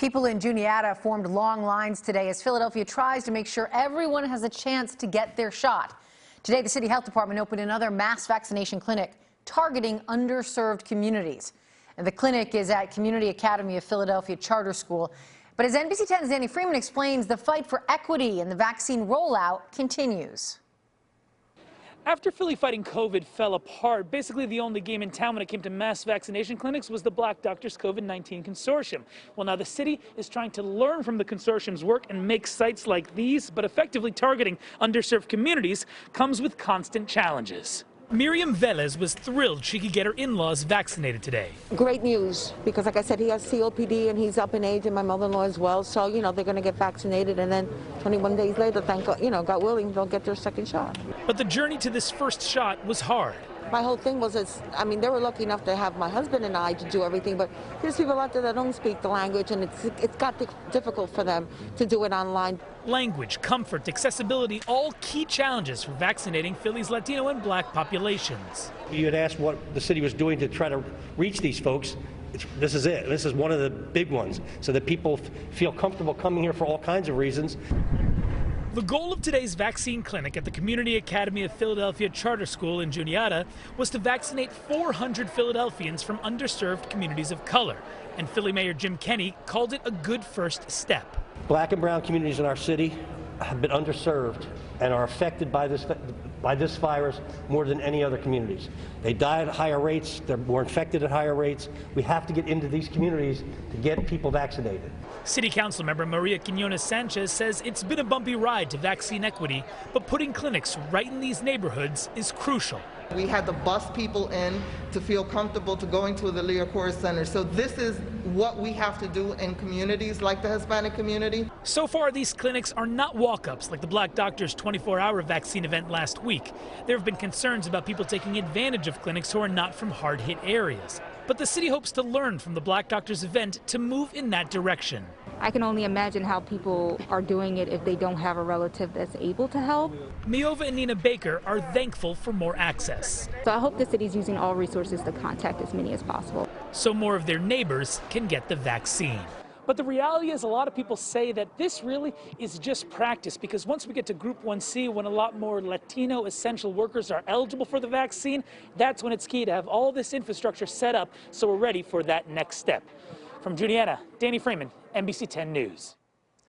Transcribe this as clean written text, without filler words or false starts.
People in Juniata formed long lines today as Philadelphia tries to make sure everyone has a chance to get their shot. Today, the City Health Department opened another mass vaccination clinic targeting underserved communities. And the clinic is at Community Academy of Philadelphia Charter School. But as NBC10's Danny Freeman explains, the fight for equity in the vaccine rollout continues. After Philly fighting COVID fell apart, basically the only game in town when it came to mass vaccination clinics was the Black Doctors COVID-19 Consortium. Well, now the city is trying to learn from the consortium's work and make sites like these, but effectively targeting underserved communities comes with constant challenges. Miriam Velez was thrilled she could get her in-laws vaccinated today. Great news, because like I said, he has COPD and he's up in age, and my mother-in-law as well. So, they're going to get vaccinated, and then 21 days later, thank God, God willing, they'll get their second shot. But the journey to this first shot was hard. My whole thing was, they were lucky enough to have my husband and I to do everything, but there's people out there that don't speak the language, and it's got difficult for them to do it online. Language, comfort, accessibility, all key challenges for vaccinating Philly's Latino and Black populations. You had asked what the city was doing to try to reach these folks. This is it. This is one of the big ones, so that people feel comfortable coming here for all kinds of reasons. The goal of today's vaccine clinic at the Community Academy of Philadelphia Charter School in Juniata was to vaccinate 400 Philadelphians from underserved communities of color. And Philly Mayor Jim Kenney called it a good first step. Black and brown communities in our city have been underserved and are affected by this virus more than any other communities. They die at higher rates, they're more infected at higher rates. We have to get into these communities to get people vaccinated. City Council member Maria Quinones Sanchez says it's been a bumpy ride to vaccine equity, but putting clinics right in these neighborhoods is crucial. We had to bus people in to feel comfortable to going to the Lear Core Center. So this is what we have to do in communities like the Hispanic community. So far, these clinics are not walk-ups like the Black Doctors 24-hour vaccine event last week. There have been concerns about people taking advantage of clinics who are not from hard-hit areas. But the city hopes to learn from the Black Doctors event to move in that direction. I can only imagine how people are doing it if they don't have a relative that's able to help. Miova and Nina Baker are thankful for more access. So I hope the city's using all resources to contact as many as possible, so more of their neighbors can get the vaccine. But the reality is, a lot of people say that this really is just practice, because once we get to Group 1C, when a lot more Latino essential workers are eligible for the vaccine, that's when it's key to have all this infrastructure set up so we're ready for that next step. From Juniata, Danny Freeman, NBC10 News.